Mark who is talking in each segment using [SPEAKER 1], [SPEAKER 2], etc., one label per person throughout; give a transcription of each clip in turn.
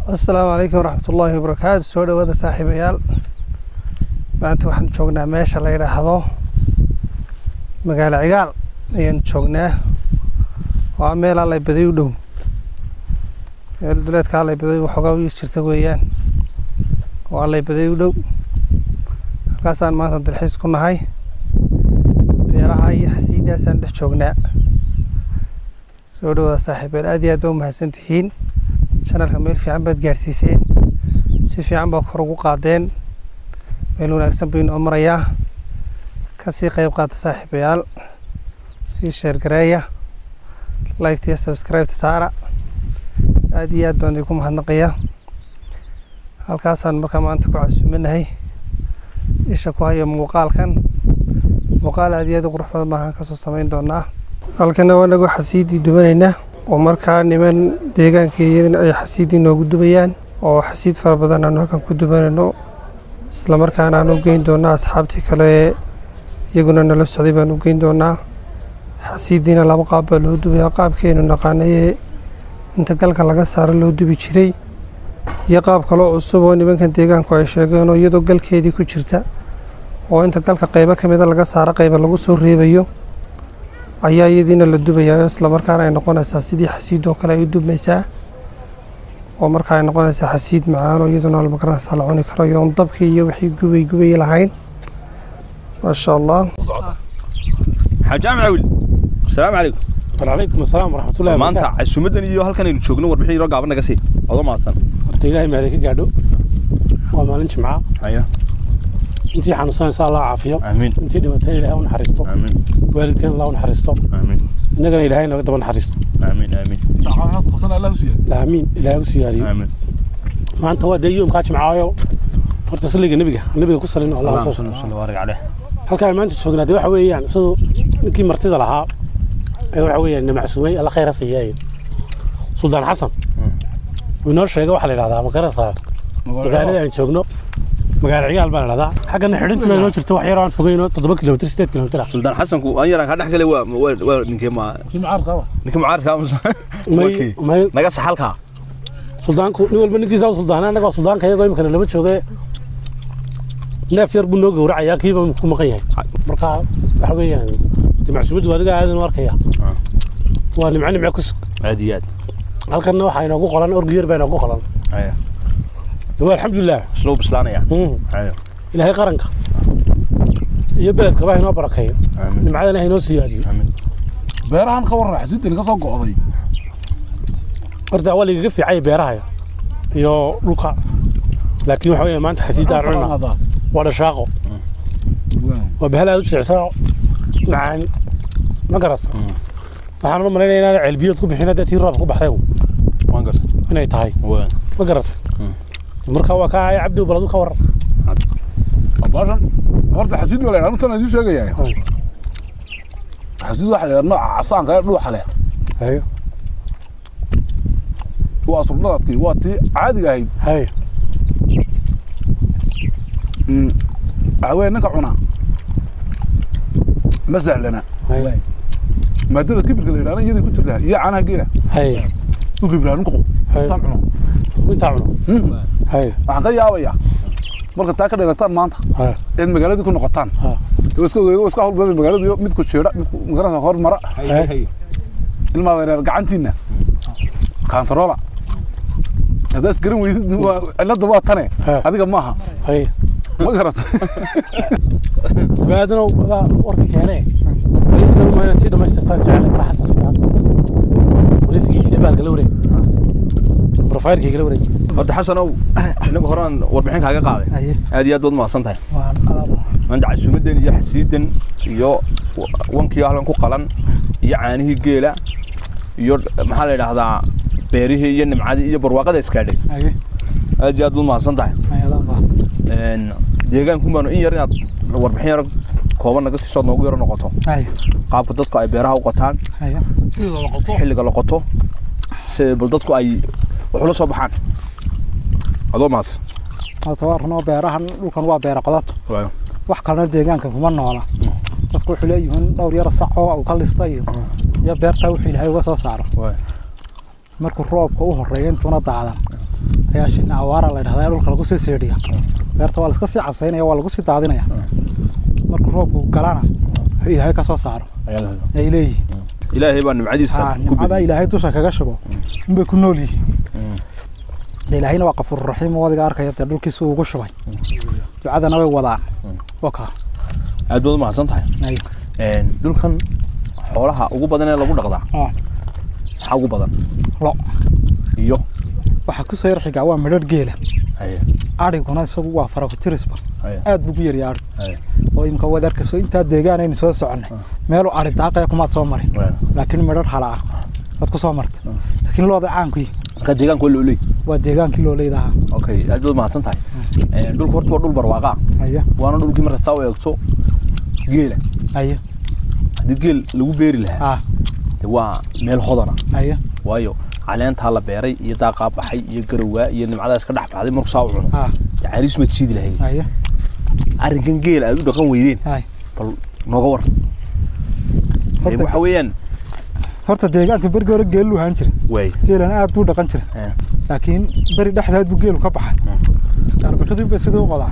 [SPEAKER 1] السلام عليكم ورحمة الله وبركاته. سوري وذا صاحب عيال maanta waxaan joognaa meesha la yiraahdo magaalo cigaal ayaan joognaa waa meel alla baday u dhow duleedka alla baday waxoogaa u jirta weeyaan waa alla baday u dhow halkaasaan maanta dalxiis ku nahay beeraha iyo xasiidaasaan dhex joognaa soo dhawaada saaxiibayaal aad iyo aad u mahadsantihiin channelka meel fiican baad gaarsiiseen si fiican baa kor ugu qaadeen meel wanaagsan baynu marayaa ka sii qayb qaata saaxiibayaal sii share gareeya like iyo subscribe saara aad iyo aad baan idinku mahadnaqayaa halkaasaan markaa maanta ku casuumanahay isha ku hayo muuqaal aad iyo aad u qurux badan baan ka soo samayn doonaa halkana waa nagu xasiidii dubanaynaa oo markaa niman deegaankeedana ay xasiidii noogu dubayaan oo xasiid fara badan aan halkan ku dubanayno isla markaana aan u geyn doonaa asxaabtii kale iyaguna nala socday baan u geyn doonaa xasiidiina laba qaab baa loo dubayaa qaabkeenu naqaanay inta galka laga saaro loo dubi jiray iyo qaab kale oo cusub oo nimankan deegaanku ay sheegeen oo iyadoo galkeedii ku jirta oo inta galka qaybo ka mida laga saaro qaybo lagu soo reebayo ayaa iyadiina la dubayaa isla markaana ay noqonaysaa sidii xasiidoo kale ay dubmaysaa oo markaa ay noqonaysaa xasiid macaan oo iyaduna la magaranaysaa la cuni karo iyo dabkii iyo wixii gubay lahayn ما شاء الله.
[SPEAKER 2] حاج عامل السلام عليكم.
[SPEAKER 3] وعليكم السلام ورحمة الله
[SPEAKER 2] وبركاته. ما أنت عسومتني iyo halkan aynu joogno warbixin yaro gaaban naga sii wada maasan
[SPEAKER 3] horta ilaahay ma ka gaadho waa maalin jimca
[SPEAKER 2] haya
[SPEAKER 3] intii xanuunsanaysa Allah caafiyo
[SPEAKER 2] amiin
[SPEAKER 3] intii dhimatay ilaahay u naxariisto amiin waalidkan Allah u naxariisto amiin inagana ilaahay naga daba naxariisto amiin amiin
[SPEAKER 4] dacwadaad qofna Allah u siiyay
[SPEAKER 3] amiin ilaahay u siyaariyo amiin maanta waa deeyoom ka jimcaayo horta saliga nabiga ku salino Allah
[SPEAKER 2] sallallahu alayhi wa sallam
[SPEAKER 3] halkaan maanta joognaa waxa weeyaan sidoo ninkii martida lahaa waxa weeyaan macsuumay alla khayr siiyay Sultan Xasan winoo sheegay waxa la yiraahdaa magarasa magaalada aan joogno magaalo ciyaal baa la yiraahdaa xagana xidhinta loo jirto wax yar aan fogeyno 7 kilomitir 8 kilomitir
[SPEAKER 2] Sultan Xasan ku aan yaraan ka dhaxgalay waa ninkii mucaarka naga saxalka
[SPEAKER 3] Sultanku nin walba ninkiisa Sultan anaga Sultanka iyaga imka lama joogay neef yar buu noo gowracayaa kiiba ku maqan yahay marka waxa weeyaan macsuumadu wadiga aadan u arkaya waa nimco ku
[SPEAKER 2] aadiyaad
[SPEAKER 3] halkan waxa inoo ku qolan orgiyar baa inoo ku qolan
[SPEAKER 2] haya
[SPEAKER 3] waa alxamdulillah
[SPEAKER 2] slow bislaanaya haya
[SPEAKER 3] ilaahay qaranka iyo beledka baa inoo barakeeyo nimcadana inoo siyaadiyo
[SPEAKER 2] amiin
[SPEAKER 4] beerahan ka waran xasiidin ka soo go'day
[SPEAKER 3] orda waliga fiicay beeraha iyo dhulka laakiin waxa weeyaan maanta xasiidaan cunaa ولا شاقو وبهلا وجعسا معان ما قرص waxaan umaleynaa inaan cilbiyood ku bixin hadda tii roob ku baxday
[SPEAKER 2] waan gartay
[SPEAKER 3] inay tahay ma garatay marka waa ka ay cabdi baladu ka waran
[SPEAKER 4] abaaran horta xasiid wala aan tan idin sheegayaa xasiid waxa la nooc casaan ka dhuuxa leh
[SPEAKER 3] hayo
[SPEAKER 4] waa sunnadii waa tii caadiga ahayd
[SPEAKER 3] hayo
[SPEAKER 4] عوين نكعنا مسألنا ما تقدر كبر كل أنا يدي كنت لها يا عنها جينا
[SPEAKER 3] هاي
[SPEAKER 4] وكبر نقو طلعنا
[SPEAKER 3] وتعملوا هاي
[SPEAKER 4] عن يا ويا مرة تأكل إذا كان مانت إن مجالات يكون نقطان واسكو هو بدل مجالات مثل شراء مثل مجرد خور مرة
[SPEAKER 3] هاي
[SPEAKER 4] الماضي رجعنتينا كان ترى هذا سكرين ويد على الضباط تاني هذيك ماها
[SPEAKER 3] هاي
[SPEAKER 4] ما قرأت
[SPEAKER 3] بعدنا ورك كهنة وليس ما نسيت ما استفاد جعل راح استفاد وليس يسيب الجلوري بروفايل كجلوري
[SPEAKER 2] قد حسن أو إحنا بخران وربحين حاجة قاعدة هذه أدوات ما صنتها عند عسومدن يحسيدن يو وانكي أهلن كقلن يعانيه جيلة يو محل هذا بيريه ينمعادي يبرواقة إسكالي هذه أدوات ما صنتها deegaanku baanu in yar inaad warbixin yar kooban naga soo noogu yar noqoto qaabka dadku ay beeraha u qotaan xilliga la qoto si dadku ay wax la soo baxaan adoo maas
[SPEAKER 1] tawarno beerahan dhulkan waa beera qodad wax kalena deegaanka kuma noola dadku wuxuu leeyahay dhowr yar sac oo ka listay iyo beerta wuxuu ilaahay uga soo saaro markuu roobka u horeeyo intuna daadan
[SPEAKER 5] ayaa shina awaara la yiraahdaa dhulka lagu sii seediya beerta waa la iska sii casaynaya waa lagu sii daadinaya marka roobku galana ilaahay ka soo saaro ay leeyihiin
[SPEAKER 2] ilaahay baa nimcadiisa
[SPEAKER 5] ku bada ilaahay dusha kaga shubo inbay ku nool yihiin ilaahayna waa qafuur raxiim wadiga arkaya dhulkiisa ugu shubay ducadana way wadaan waka
[SPEAKER 2] aad baad ma xasan tahay dhulkan xoolaha ugu badan ee lagu dhaqdaa waxa ugu badan
[SPEAKER 5] lo
[SPEAKER 2] iyo
[SPEAKER 5] waxa ku soo yarxiga waa midhar geela ariguna isagu waa fara ku tirisba aad buu u yaryahay oo imka wadarka soo inta deegaanayna soo soconay meel uu arig daaqay kuma soo marin laakiin midhar halaa dad ku soo martay laakiin looda caanku
[SPEAKER 2] ka deegaanka loo leey
[SPEAKER 5] waa deegaankii loo leeyahay
[SPEAKER 2] okay aad baad ma xasan tahay dhulku horta waa dhul barwaaqa waana dhulkii marka soo eegto geela hadii geel lagu beeri lahaa waa meel hodana waayo caleenta la beeray iyo daaqa baxay iyo garowga iyo nimcada iska dhax baxday markuu soo cuno cariis ma jiid lahayn arrinkan geel aad u dhaqan weydeen bal nooga war waxa weeyaan
[SPEAKER 5] horta deegaanka bergoor geel lu haan jiray
[SPEAKER 2] way
[SPEAKER 5] geelana aad buu dhaqan jiray laakiin bari dhaxdaad buu geelu ka baxay arbaqadii ba sidoo qodaa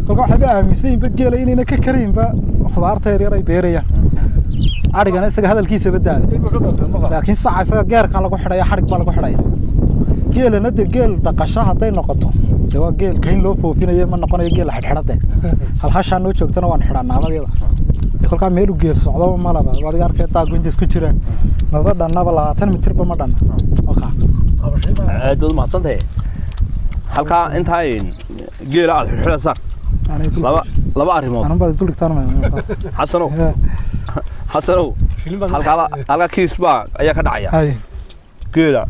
[SPEAKER 5] kolka waxa aaminsan in geela inayna ka kareynba khudaarta yar ay beerayaan arigana isaga hadalkiisa badaal laakiin saca isaga gaarka lagu xidhay xarig baa lagu xidhay geelana de geel dhaqasho haday noqoto waa geel kayn loo foofinayo ma noqonayo geel xidhxidhade hal hashaan oo joogtana waan xidhanaabadayda kolka meel u geel socdo ma laba wadiga arkay taag inta isku jiraan maba dhanaba 20 mitir ba ma dhan oka
[SPEAKER 2] aad ma santahay halka inta geela aad xidhaysan laba arrimood
[SPEAKER 5] anaba dul dhigtaan ma
[SPEAKER 2] حسنو halka kiisba ayaa ka dhacaya geela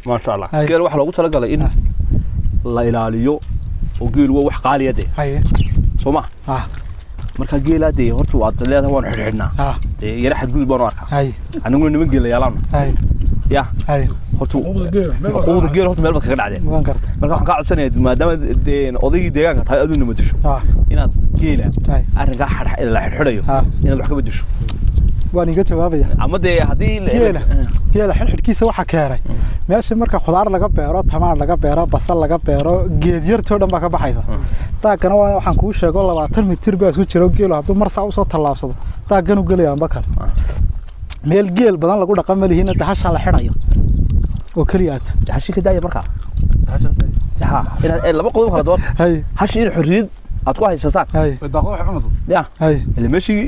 [SPEAKER 2] ما شاء الله geela waxa lagu talagalay in la ilaaliyo oo geelu waa wax qaaliya Soma marka geelaade horta waa leedahay waan xidhnaa yara xad gudub baan arkaa anigu niman geela yaalaan ya horta qowda geela horta meel bad kaga dhacday marka waxaan ka codsanayaa maadaama odaygii deegaanka tahay aduna ma disho inaad geela arrinka la xidhayo inaad wax ka bedesho
[SPEAKER 5] waan iga jawaabaya
[SPEAKER 2] ama hadii
[SPEAKER 5] geela xidhkiisa waxa keenay meesha marka khudaar laga beero tamaar laga beero basal laga beero geed yartoo dhan baa ka baxaysa taagana waxaan kuu sheego 20 mitir baa isku jiro geelo haduu mar saa u soo tallaabsado taagan u galaya bakan meel geel badan lagu dhaqan malihiin inta hasha la xidhayo oo kaliya hashi ka daaya marka ina laba qodob kala doorto hashi in xurriyad aad ku haysataan
[SPEAKER 4] daaqo wax cunado
[SPEAKER 2] ya meeshii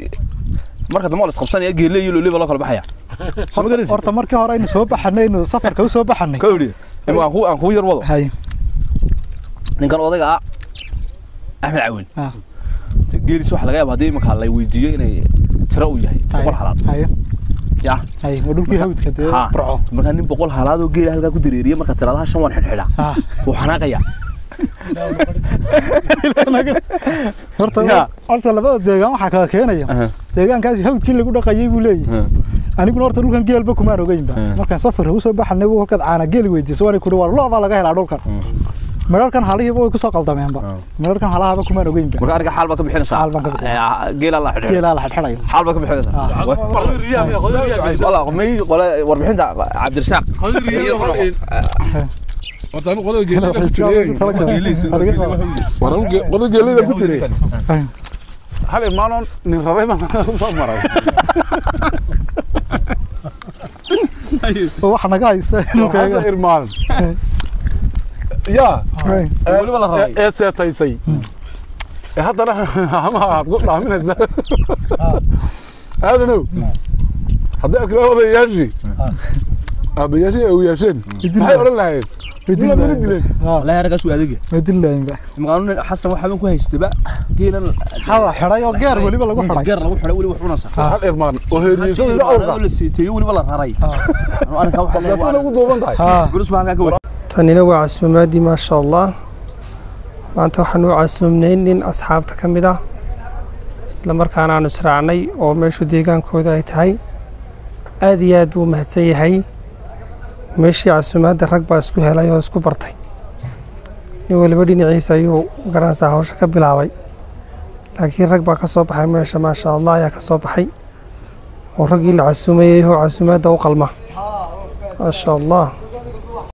[SPEAKER 2] marka damo la isqabsanaya geelay iyo leeyahay la kala baxaya
[SPEAKER 5] horta markii hore aynu soo baxnay inuu safarka u soo baxnay
[SPEAKER 2] kawdi aan ku yar wado ninkan odaga Ahmed Awil geelis waxa laga yaabaa hadii marka la weydiiyo inay tiro u yahay boqol halaad ya
[SPEAKER 5] wadulkii hawdka
[SPEAKER 2] burco marka nin boqol halaad oo geel halka ku direeriyo marka tiradaha 5 waan xidhxidha oo xanaaqaya
[SPEAKER 5] horta labada deegaan waxa kala keenaya deegaankaas hawdkii lagu dhaqayay buu leeyahay aniguna horta dhulkan geelba kuma ogeynba markaan safar u soo baxnay uu halka caana geel weydiiso waan ku dhawaal loo baa laga helaa dhulkan mararkan halihiiba way ku soo qaldameenba mararkan halaaba kuma ogeynba
[SPEAKER 2] marka aniga xaalba ka bixinaysa geela la
[SPEAKER 5] xidhay
[SPEAKER 2] xaalba ka bixinaysa wala qomay wala warbixinta Cabdirasaaq
[SPEAKER 4] وطن قضاء جليل قضاء جليل كتير هل المالون نربي ما صار
[SPEAKER 5] هو احنا جايز
[SPEAKER 4] هذا إرمان يا ولا سيتايسي هذا لا هم هتقول له من الزمن هذا نو هذا أكله هذا يجي أبي يجي أو يشين هاي ولا لا
[SPEAKER 2] لا لا رجع سوى ذيك
[SPEAKER 5] مدلين بقى
[SPEAKER 2] مقارنة حسن واحد منكم هيستباع جينا
[SPEAKER 5] هذا حراي وجار ولي بلا حراي
[SPEAKER 2] جار لو حراي ولي وحنا صح
[SPEAKER 4] هل إرمان وهريسو
[SPEAKER 2] ولا سيتي ولي بلا حراي أنا كم حلا
[SPEAKER 4] أنا أقول دوبان تاي
[SPEAKER 2] بس ما عندك
[SPEAKER 1] تاني نوع عسومادي ما شاء الله ما أنت وحنوع عسومنين لين أصحاب تكملة لما كان نسرعني أو مشوا ديجان كودا يتهاي أدياد ومهتسي هاي ماشي عسومات الرقبة اسكو هلاي oo isku bartay ni waliba dhinaciisa ayuu garanaysaa hawsha ka bilaabay laakiin rag baa ka soo baxay meesha ma sha Allah ayaa ka soo baxay oo ragii la casuumayay oo casuumada u qalma ma sha Allah